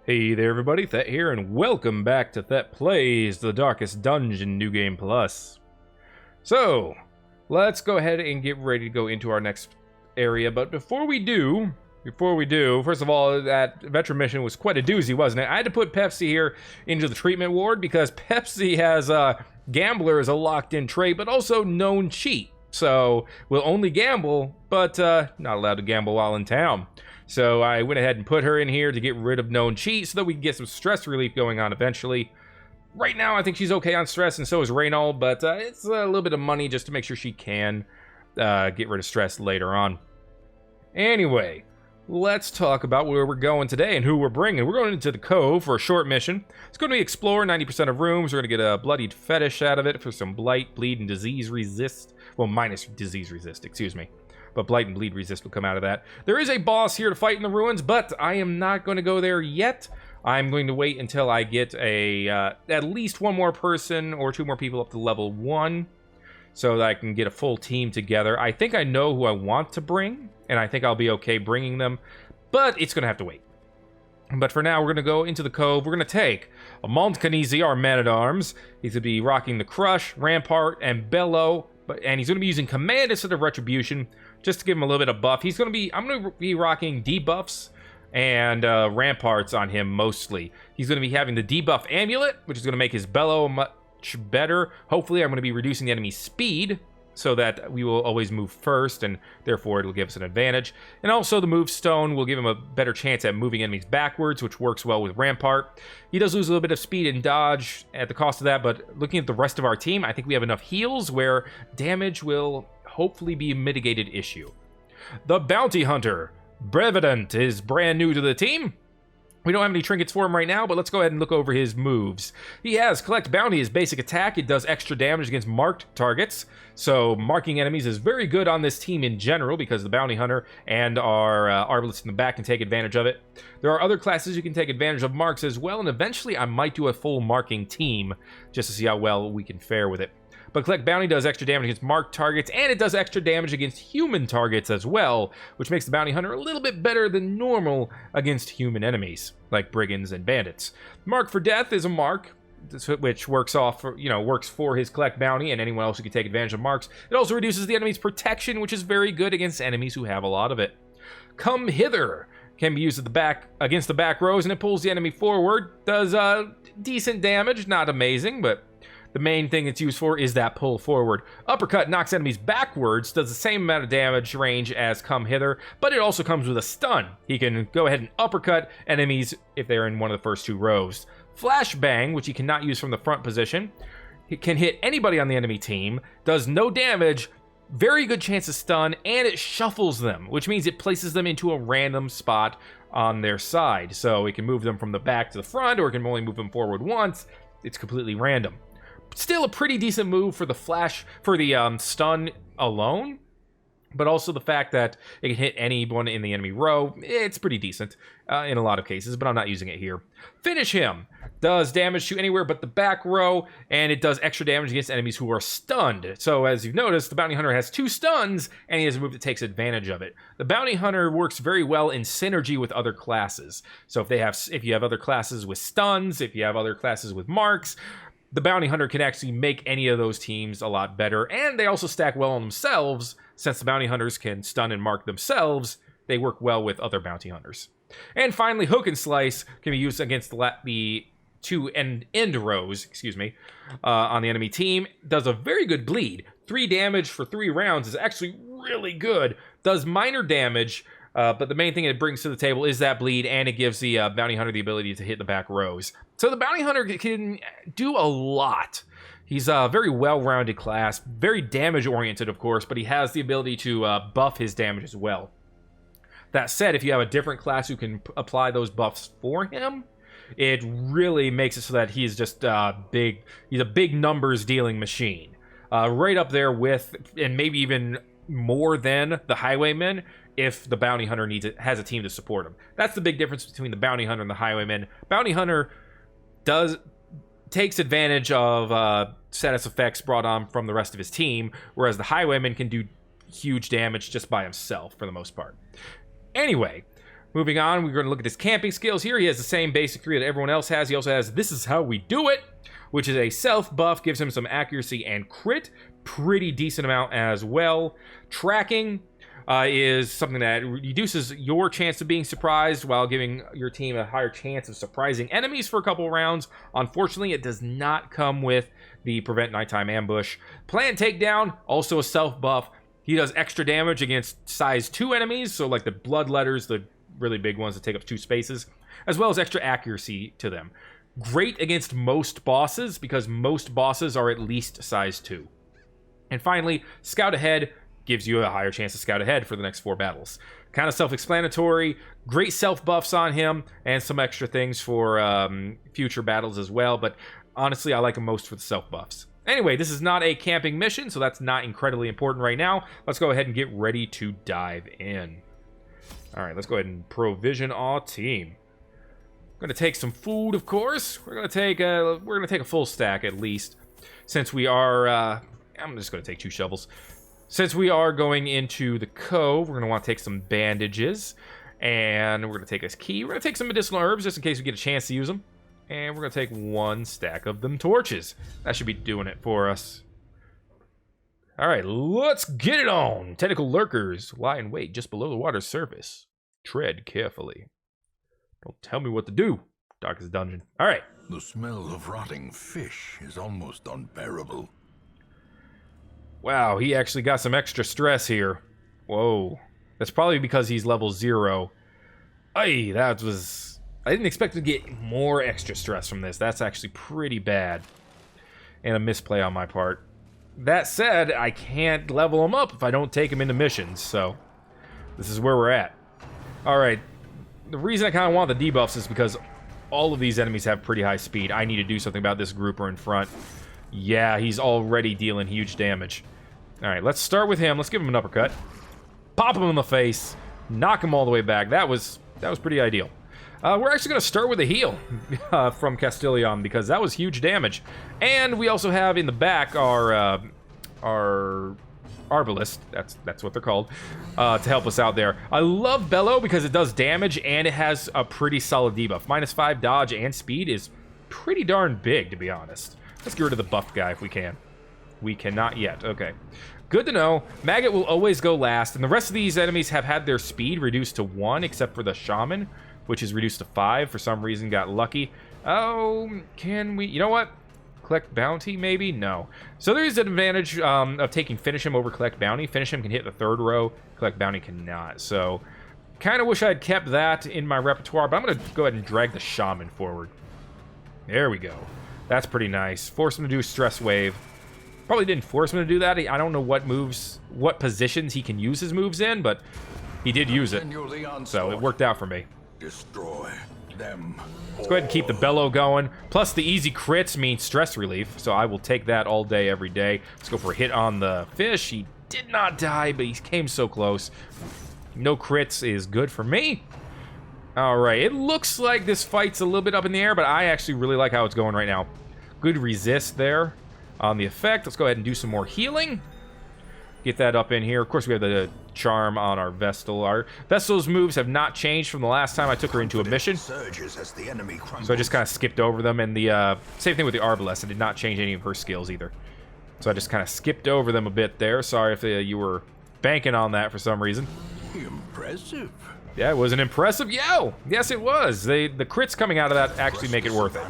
Hey there everybody, Thet here, and welcome back to Thet Plays The Darkest Dungeon New Game Plus. So, let's go ahead and get ready to go into our next area, but before we do, first of all, that veteran mission was quite a doozy, wasn't it? I had to put Pepsi here into the treatment ward because Pepsi has Gambler as a locked-in trait, but also known cheat. So, we'll only gamble, but not allowed to gamble while in town. So I went ahead and put her in here to get rid of known cheat so that we can get some stress relief going on eventually. Right now, I think she's okay on stress, and so is Reynold, but it's a little bit of money just to make sure she can get rid of stress later on. Anyway, let's talk about where we're going today and who we're bringing. We're going into the Cove for a short mission. It's going to be explore 90% of rooms. We're going to get a bloodied fetish out of it for some blight, bleed, and disease resist. Well, minus disease resist, excuse me. But blight and bleed resist will come out of that. There is a boss here to fight in the ruins, but I am not going to go there yet. I'm going to wait until I get at least one more person or two more people up to level 1 so that I can get a full team together. I think I know who I want to bring, and I think I'll be okay bringing them, but it's going to have to wait. But for now, we're going to go into the Cove. We're going to take a Montcanese, our man-at-arms. He's going to be rocking the Crush, Rampart, and Bellow, and he's going to be using Command instead of Retribution, just to give him a little bit of buff. I'm going to be rocking debuffs and ramparts on him mostly. He's going to be having the debuff amulet, which is going to make his Bellow much better. Hopefully, I'm going to be reducing the enemy's speed so that we will always move first, and therefore it'll give us an advantage. And also the move stone will give him a better chance at moving enemies backwards, which works well with Rampart. He does lose a little bit of speed and dodge at the cost of that, but looking at the rest of our team, I think we have enough heals where damage will hopefully be a mitigated issue. The Bounty Hunter, Brevident, is brand new to the team. We don't have any trinkets for him right now, but let's go ahead and look over his moves. He has Collect Bounty, his basic attack. It does extra damage against marked targets. So marking enemies is very good on this team in general because the Bounty Hunter and our Arbalest in the back can take advantage of it. There are other classes you can take advantage of marks as well, and eventually I might do a full marking team just to see how well we can fare with it. But Collect Bounty does extra damage against marked targets, and it does extra damage against human targets as well, which makes the Bounty Hunter a little bit better than normal against human enemies, like brigands and bandits. Mark for Death is a mark, which works for his Collect Bounty and anyone else who can take advantage of marks. It also reduces the enemy's protection, which is very good against enemies who have a lot of it. Come Hither can be used at the back against the back rows, and it pulls the enemy forward. Does decent damage, not amazing, but the main thing it's used for is that pull forward. Uppercut knocks enemies backwards, does the same amount of damage range as Come Hither, but it also comes with a stun. He can go ahead and uppercut enemies if they're in one of the first 2 rows. Flashbang, which he cannot use from the front position, he can hit anybody on the enemy team, does no damage, very good chance to stun, and it shuffles them, which means it places them into a random spot on their side. So it can move them from the back to the front, or it can only move them forward once. It's completely random. Still a pretty decent move for the stun alone, but also the fact that it can hit anyone in the enemy row. It's pretty decent in a lot of cases, but I'm not using it here. Finish Him does damage to anywhere but the back row, and it does extra damage against enemies who are stunned. So as you've noticed, the Bounty Hunter has 2 stuns, and he has a move that takes advantage of it. The Bounty Hunter works very well in synergy with other classes. So if you have other classes with stuns, if you have other classes with marks, the Bounty Hunter can actually make any of those teams a lot better, and they also stack well on themselves. Since the Bounty Hunters can stun and mark themselves, they work well with other Bounty Hunters. And finally, Hook and Slice can be used against the 2 end rows, on the enemy team. Does a very good bleed. 3 damage for 3 rounds is actually really good. Does minor damage, but the main thing it brings to the table is that bleed, and it gives the Bounty Hunter the ability to hit the back rows. So the Bounty Hunter can do a lot. He's a very well-rounded class, very damage-oriented, of course, but he has the ability to buff his damage as well. That said, if you have a different class who can apply those buffs for him, it really makes it so that he's just he's a big numbers-dealing machine. Right up there with, and maybe even more than, the Highwaymen, if the Bounty Hunter has a team to support him. That's the big difference between the Bounty Hunter and the Highwayman. Bounty Hunter takes advantage of status effects brought on from the rest of his team, whereas the Highwayman can do huge damage just by himself for the most part. Anyway, Moving on, we're going to look at his camping skills here. He has the same basic 3 that everyone else has. He also has This Is How We Do It, which is a self buff, gives him some accuracy and crit. Pretty decent amount as well. Tracking is something that reduces your chance of being surprised while giving your team a higher chance of surprising enemies for a couple rounds. Unfortunately, it does not come with the Prevent Nighttime Ambush. Planned Takedown, also a self buff. He does extra damage against size 2 enemies, so like the Bloodletters, the really big ones that take up 2 spaces, as well as extra accuracy to them. Great against most bosses, because most bosses are at least size 2. And finally, Scout Ahead gives you a higher chance to scout ahead for the next 4 battles. Kind of self-explanatory, great self-buffs on him, and some extra things for future battles as well, but honestly, I like him most for the self-buffs. Anyway, this is not a camping mission, so that's not incredibly important right now. Let's go ahead and get ready to dive in. Alright, let's go ahead and provision our team. We're going to take some food, of course. We're going to take a full stack at least, since we are... I'm just going to take 2 shovels. Since we are going into the cove, we're going to want to take some bandages, and we're going to take a key. We're going to take some medicinal herbs just in case we get a chance to use them, and we're going to take 1 stack of them torches. That should be doing it for us. All right, let's get it on. Tentacle lurkers lie in wait just below the water's surface. Tread carefully. Don't tell me what to do. Darkest dungeon. All right. The smell of rotting fish is almost unbearable. Wow, he actually got some extra stress here. Whoa. That's probably because he's level 0. Ay, that was... I didn't expect to get more extra stress from this. That's actually pretty bad. And a misplay on my part. That said, I can't level him up if I don't take him into missions, so... This is where we're at. Alright. The reason I kind of want the debuffs is because all of these enemies have pretty high speed. I need to do something about this grouper in front. Yeah, he's already dealing huge damage. Alright, let's start with him. Let's give him an uppercut. Pop him in the face. Knock him all the way back. That was pretty ideal. We're actually going to start with a heal from Castellion, because that was huge damage. And we also have in the back our Arbalist, that's what they're called, to help us out there. I love Bellow because it does damage and it has a pretty solid debuff. -5 dodge and speed is pretty darn big, to be honest. Let's get rid of the buffed guy if we can. We cannot yet. Okay. Good to know. Maggot will always go last, and the rest of these enemies have had their speed reduced to 1, except for the Shaman, which is reduced to 5. For some reason, got lucky. Oh, can we... You know what? Collect Bounty, maybe? No. So there is an advantage of taking Finish Him over Collect Bounty. Finish Him can hit the 3rd row. Collect Bounty cannot. So, kind of wish I had kept that in my repertoire, but I'm going to go ahead and drag the Shaman forward. There we go. That's pretty nice. Force him to do Stress Wave. Probably didn't force him to do that. I don't know what positions he can use his moves in, but he did use it. So it worked out for me. Destroy them. Let's go ahead and keep the Bellow going. Plus the easy crits mean stress relief, so I will take that all day, every day. Let's go for a hit on the fish. He did not die, but he came so close. No crits is good for me. Alright, it looks like this fight's a little bit up in the air, but I actually really like how it's going right now. Good resist there on the effect. Let's go ahead and do some more healing. Get that up in here. Of course, we have the charm on our Vestal. Our Vestal's moves have not changed from the last time I took her into a mission. So I just kind of skipped over them. And the same thing with the Arbalest. I did not change any of her skills either. So I just kind of skipped over them a bit there. Sorry if you were banking on that for some reason. Impressive. Yeah, it was an impressive yell. Yes, it was. The crits coming out of that actually make it worth it.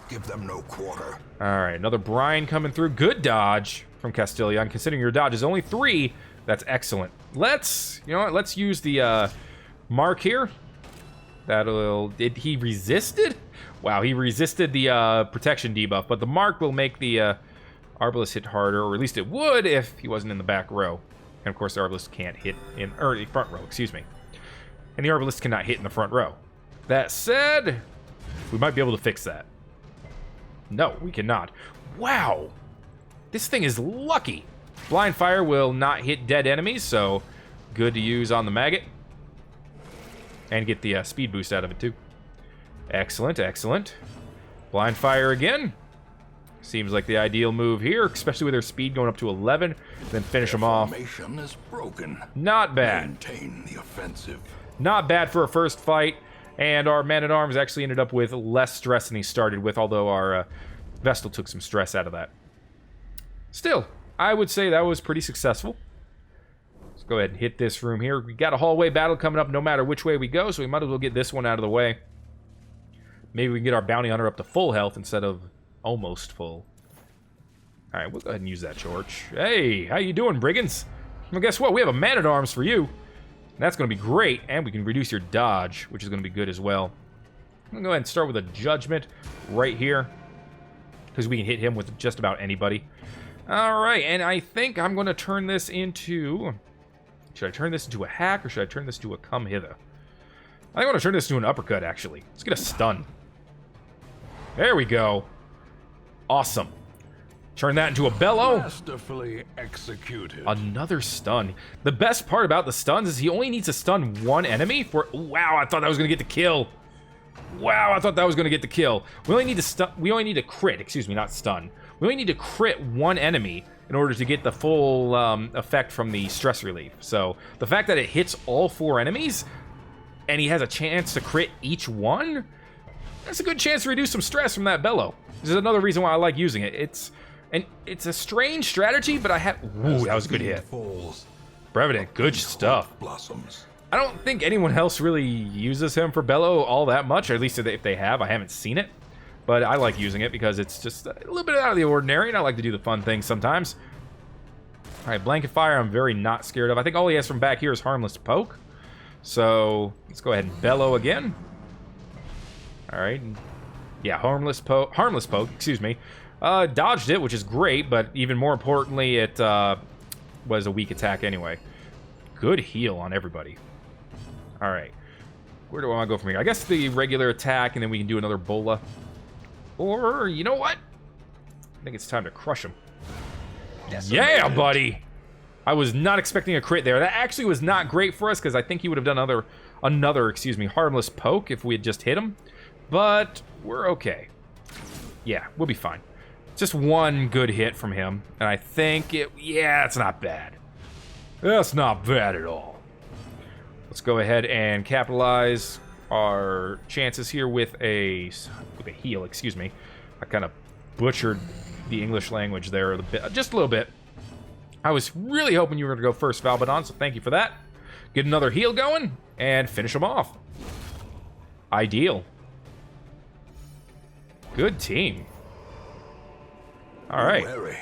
Give them no quarter. All right, another brine coming through. Good dodge from Castellion. Considering your dodge is only 3, that's excellent. Let's, you know what? Let's use the mark here. Did he resisted? Wow, he resisted the protection debuff, but the mark will make the Arbalest hit harder, or at least it would if he wasn't in the back row. And of course, the Arbalest can't hit in, or the front row, excuse me. And the Arbalest cannot hit in the front row. That said, we might be able to fix that. No, we cannot. Wow! This thing is lucky. Blind Fire will not hit dead enemies, so good to use on the Maggot. And get the speed boost out of it, too. Excellent, excellent. Blind Fire again. Seems like the ideal move here, especially with their speed going up to 11. Then finish them off. Formation is broken. Not bad. Maintain the offensive. Not bad for a first fight. And our man-at-arms actually ended up with less stress than he started with, although our Vestal took some stress out of that. Still, I would say that was pretty successful. Let's go ahead and hit this room here. We got a hallway battle coming up no matter which way we go, so we might as well get this one out of the way. Maybe we can get our bounty hunter up to full health instead of almost full. Alright, we'll go ahead and use that torch. Hey, how you doing, brigands? Well, guess what? We have a man-at-arms for you. That's going to be great, and we can reduce your dodge, which is going to be good as well. I'm going to go ahead and start with a judgment right here, because we can hit him with just about anybody. Alright, and I think I'm going to turn this into... Should I turn this into a hack, or should I turn this to a come hither? I think I want to turn this to an uppercut, actually. Let's get a stun. There we go. Awesome. Turn that into a bellow. Masterfully executed. Another stun. The best part about the stuns is he only needs to stun one enemy for... Wow, I thought that was going to get the kill. Wow, I thought that was going to get the kill. We only need to stun... We only need to crit. Excuse me, not stun. We only need to crit one enemy in order to get the full effect from the stress relief. So, the fact that it hits all 4 enemies, and he has a chance to crit each one, that's a good chance to reduce some stress from that bellow. This is another reason why I like using it. It's a strange strategy, but I have... Ooh, that was a good hit. Brevident, good stuff. Blossoms. I don't think anyone else really uses him for Bellow all that much, or at least if they have, I haven't seen it. But I like using it because it's just a little bit out of the ordinary, and I like to do the fun things sometimes. Alright, Blanket Fire I'm very not scared of. I think all he has from back here is Harmless Poke. So, let's go ahead and Bellow again. Alright. Yeah, Harmless Poke, excuse me. Dodged it, which is great, but even more importantly, it was a weak attack anyway. Good heal on everybody. Alright. Where do I want to go from here? I guess the regular attack, and then we can do another Bola. Or, you know what? I think it's time to crush him. Yeah, buddy! I was not expecting a crit there. That actually was not great for us, because I think he would have done another, Harmless Poke if we had just hit him. But we're okay. Yeah, we'll be fine. Just one good hit from him, and I think yeah, it's not bad. That's not bad at all. Let's go ahead and capitalize our chances here with a heal, excuse me. I kind of butchered the English language there just a little bit. I was really hoping you were going to go first, Valbadon, so thank you for that. Get another heal going, and finish him off. Ideal. Good team. All right. Wary.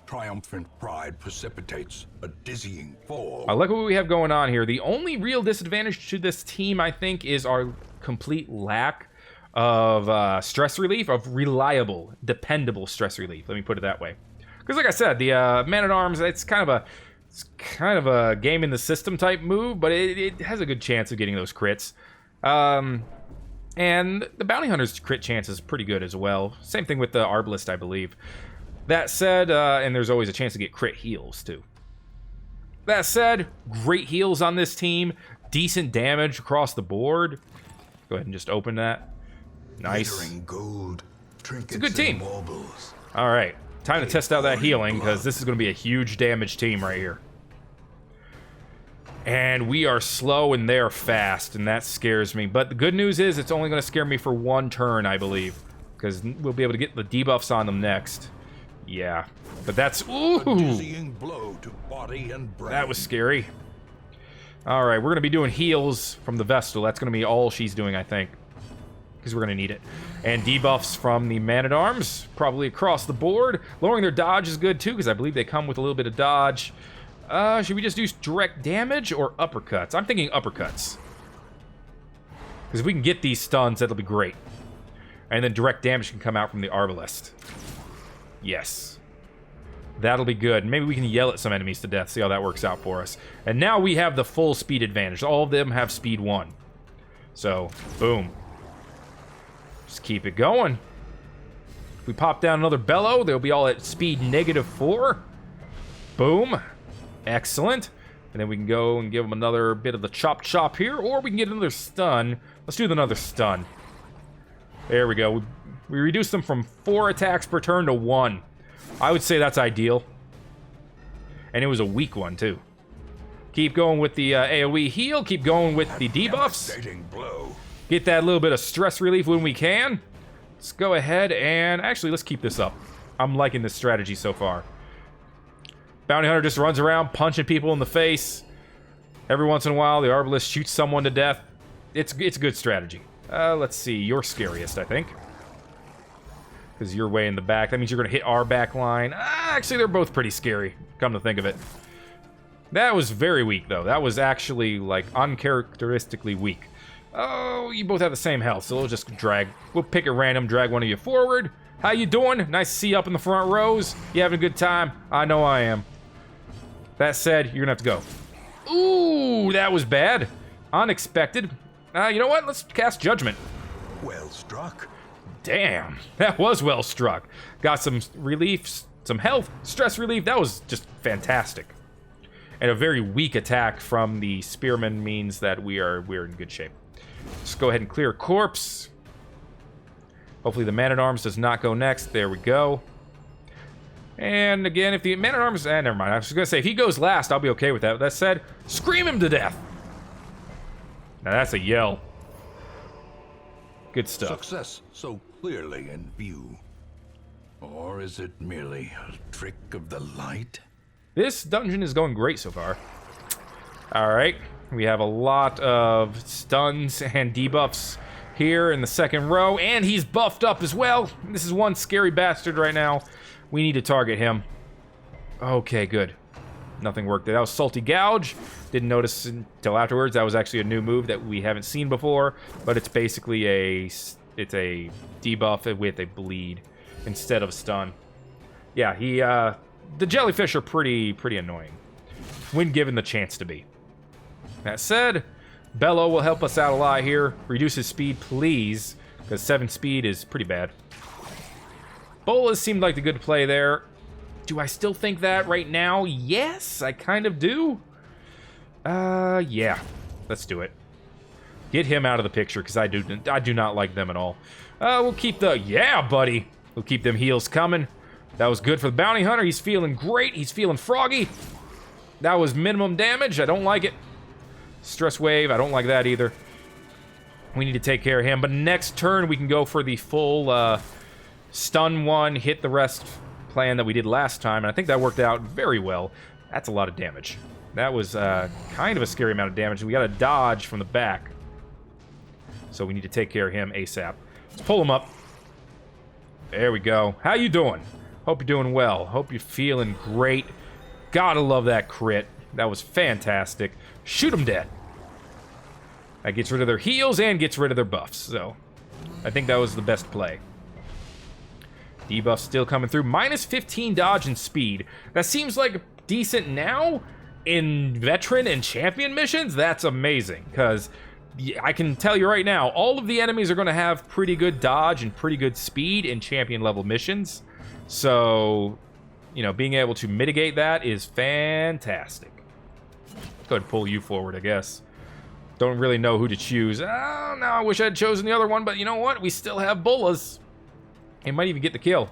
Triumphant pride precipitates a dizzying fall. I like what we have going on here. The only real disadvantage to this team, I think, is our complete lack of stress relief, of reliable, dependable stress relief. Let me put it that way. Because, like I said, the man-at-arms, it's kind of a game in the system type move, but it has a good chance of getting those crits. And the bounty hunter's crit chance is pretty good as well. Same thing with the arbalist, I believe. That said, and there's always a chance to get crit heals, too. That said, great heals on this team. Decent damage across the board. Go ahead and just open that. Nice. Gold, it's a good team. All right. Time to test out that healing, because this is going to be a huge damage team right here. And we are slow and they're fast, and that scares me. But the good news is it's only going to scare me for one turn, I believe. Because we'll be able to get the debuffs on them next. Yeah. But that's... Ooh! Blow to body and brain. That was scary. Alright, we're going to be doing heals from the Vestal. That's going to be all she's doing, I think. Because we're going to need it. And debuffs from the Man-at-Arms, probably across the board. Lowering their dodge is good, too, because I believe they come with a little bit of dodge. Should we just do direct damage or uppercuts? I'm thinking uppercuts. Because if we can get these stuns, that'll be great. And then direct damage can come out from the Arbalist. Yes. That'll be good. Maybe we can yell at some enemies to death, see how that works out for us. And now we have the full speed advantage. All of them have speed 1. So, boom. Just keep it going. If we pop down another Bellow, they'll be all at speed -4. Boom. Excellent. And then we can go and give them another bit of the chop here, or we can get another stun. Let's do another stun. There we go. We reduced them from 4 attacks per turn to 1. I would say that's ideal. And it was a weak one, too. Keep going with the AoE heal. Keep going with the debuffs. Devastating blow. Get that little bit of stress relief when we can. Let's go ahead and... Actually, let's keep this up. I'm liking this strategy so far. Bounty Hunter just runs around punching people in the face. Every once in a while, the Arbalist shoots someone to death. It's a good strategy. Let's see. You're scariest, I think. Because you're way in the back. That means you're going to hit our back line. Actually, they're both pretty scary, come to think of it. That was very weak, though. That was actually, like, uncharacteristically weak. Oh, you both have the same health, so we'll just drag. We'll pick at random, drag one of you forward. How you doing? Nice to see you up in the front rows. You having a good time? I know I am. That said, you're going to have to go. Ooh, that was bad. Unexpected. You know what? Let's cast Judgment. Well struck. Damn, that was well struck. Got some relief, some health, stress relief. That was just fantastic. And a very weak attack from the spearman means that we're in good shape. Let's go ahead and clear corpse. Hopefully the man-at-arms does not go next. There we go. And again, if the man-at-arms... never mind. I was going to say, if he goes last, I'll be okay with that. With that said, scream him to death. Now that's a yell. Good stuff. Success so clearly in view. Or is it merely a trick of the light? This dungeon is going great so far. Alright, we have a lot of stuns and debuffs here in the second row, and he's buffed up as well. This is one scary bastard right now. We need to target him. Okay, good. Nothing worked. That was Salty Gouge. Didn't notice until afterwards. That was actually a new move that we haven't seen before, but it's basically a debuff with a bleed instead of stun. Yeah, the jellyfish are pretty annoying when given the chance to be. That said, Bellow will help us out a lot here. Reduce his speed, please, because 7 speed is pretty bad. Bolas seemed like the good play there. Do I still think that right now? Yes, I kind of do. Yeah. Let's do it. Get him out of the picture, because I do not like them at all. We'll keep the... Yeah, buddy! We'll keep them heals coming. That was good for the Bounty Hunter. He's feeling great. He's feeling froggy. That was minimum damage. I don't like it. Stress Wave. I don't like that either. We need to take care of him. But next turn, we can go for the full stun one, hit the rest plan that we did last time. And I think that worked out very well. That's a lot of damage. That was kind of a scary amount of damage. We got to dodge from the back. So we need to take care of him ASAP. Let's pull him up. There we go. How you doing? Hope you're doing well. Hope you're feeling great. Gotta love that crit. That was fantastic. Shoot them dead. That gets rid of their heals and gets rid of their buffs. So, I think that was the best play. Debuff still coming through. Minus 15 dodge and speed. That seems like decent now. In veteran and champion missions, that's amazing. Because I can tell you right now, all of the enemies are going to have pretty good dodge and pretty good speed in champion level missions. So, you know, being able to mitigate that is fantastic. Go ahead and pull you forward, I guess. Don't really know who to choose. Oh, no, I wish I had chosen the other one, but you know what? We still have Bolas. It might even get the kill.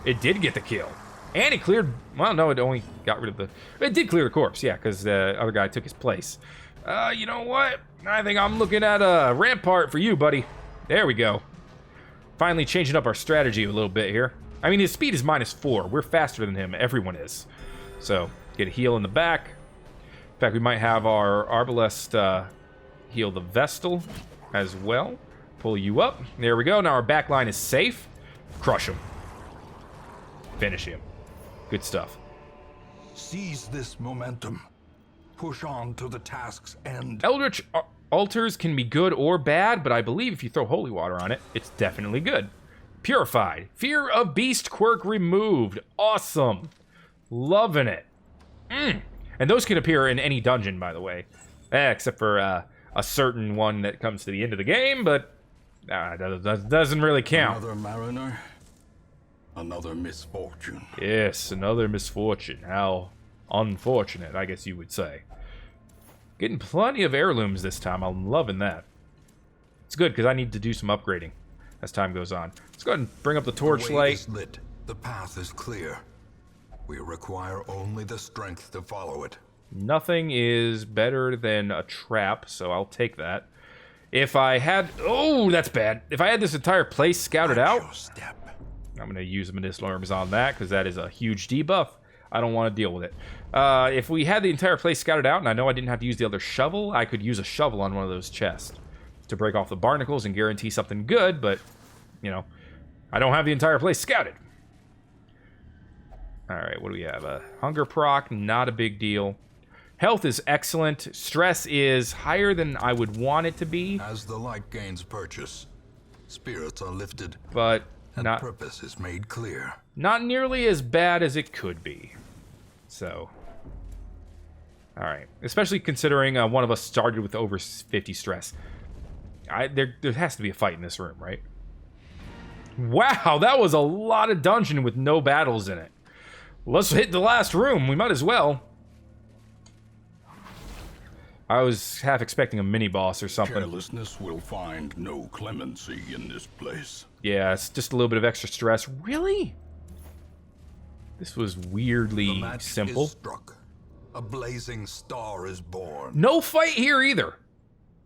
It did get the kill. And it cleared... Well, no, it only got rid of the... It did clear the corpse, yeah, because the other guy took his place. You know what? I think I'm looking at a rampart for you, buddy. There we go. Finally changing up our strategy a little bit here. I mean, his speed is -4. We're faster than him. Everyone is. So, get a heal in the back. In fact, we might have our Arbalest heal the Vestal as well. Pull you up. There we go. Now our back line is safe. Crush him. Finish him. Good stuff. Seize this momentum. Push on to the task's end. Eldritch altars can be good or bad, but I believe if you throw holy water on it, it's definitely good. Purified. Fear of Beast quirk removed. Awesome. Loving it. And those can appear in any dungeon, by the way. Except for a certain one that comes to the end of the game, but that doesn't really count. Another mariner. Another misfortune. Yes, another misfortune. How unfortunate, I guess you would say. Getting plenty of heirlooms this time. I'm loving that. It's good, because I need to do some upgrading as time goes on. Let's go ahead and bring up the torchlight. The way is lit. The path is clear. We require only the strength to follow it. Nothing is better than a trap, so I'll take that. If I had... Oh, that's bad. If I had this entire place scouted out... I'm going to use medicinal herbs on that, because that is a huge debuff. I don't want to deal with it. If we had the entire place scouted out, and I know I didn't have to use the other shovel, I could use a shovel on one of those chests to break off the barnacles and guarantee something good, but, you know, I don't have the entire place scouted. Alright, what do we have? Hunger proc, not a big deal. Health is excellent. Stress is higher than I would want it to be. As the light gains purchase, spirits are lifted, but and purpose is made clear. Not nearly as bad as it could be. So, alright. Especially considering one of us started with over 50 stress. There has to be a fight in this room, right? Wow, that was a lot of dungeon with no battles in it. Let's hit the last room. We might as well. I was half expecting a mini-boss or something. Carelessness will find no clemency in this place. Yeah, it's just a little bit of extra stress. Really? This was weirdly simple. Is struck. A blazing star is born. No fight here either.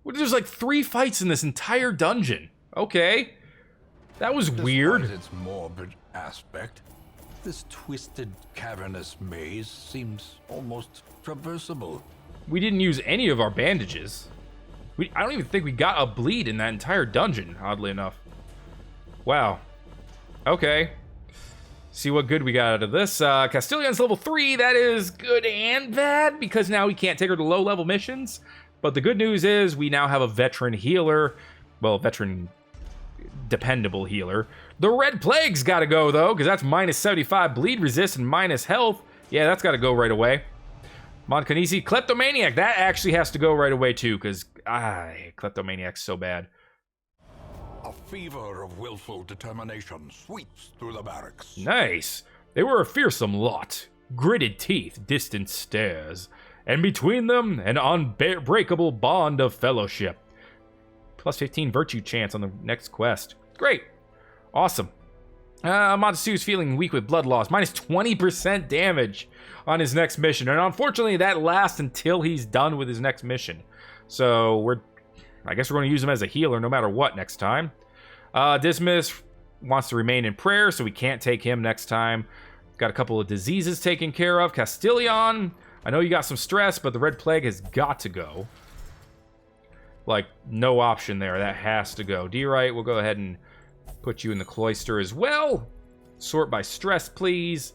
There's like 3 fights in this entire dungeon. Okay. That was weird. Despite its morbid aspect, this twisted, cavernous maze seems almost traversable. We didn't use any of our bandages. I don't even think we got a bleed in that entire dungeon, oddly enough. Wow. Okay. See what good we got out of this. Castellion's level 3. That is good and bad, because now we can't take her to low-level missions. But the good news is we now have a veteran healer. Well, veteran dependable healer. The Red Plague's got to go, though, because that's minus 75 bleed resist and minus health. Yeah, that's got to go right away. Monkanisi, Kleptomaniac, that actually has to go right away, too, because Kleptomaniac's so bad. A fever of willful determination sweeps through the barracks. Nice. They were a fearsome lot. Gritted teeth, distant stares, and between them, an unbreakable bond of fellowship. Plus 15 virtue chance on the next quest. Great. Awesome. Montessu's feeling weak with blood loss. Minus 20% damage on his next mission. And unfortunately, that lasts until he's done with his next mission. So, I guess we're going to use him as a healer no matter what next time. Dismas wants to remain in prayer, so we can't take him next time. Got a couple of diseases taken care of. Castellion, I know you got some stress, but the Red Plague has got to go. Like, no option there. That has to go. D-Right, we'll go ahead and put you in the cloister as well. Sort by stress, please.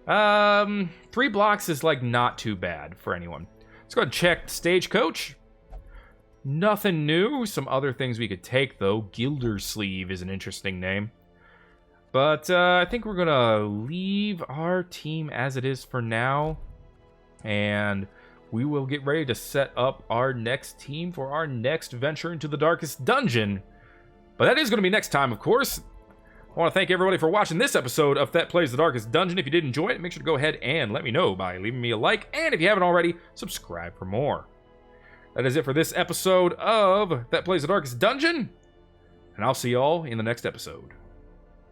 3 blocks is, like, not too bad for anyone. Let's go ahead and check Stagecoach. Nothing new. Some other things we could take, though. Gildersleeve is an interesting name. But I think we're going to leave our team as it is for now. And we will get ready to set up our next team for our next venture into the Darkest Dungeon. But that is going to be next time, of course. I want to thank everybody for watching this episode of Thet Plays the Darkest Dungeon. If you did enjoy it, make sure to go ahead and let me know by leaving me a like. And if you haven't already, subscribe for more. That is it for this episode of Thet Plays the Darkest Dungeon. And I'll see y'all in the next episode.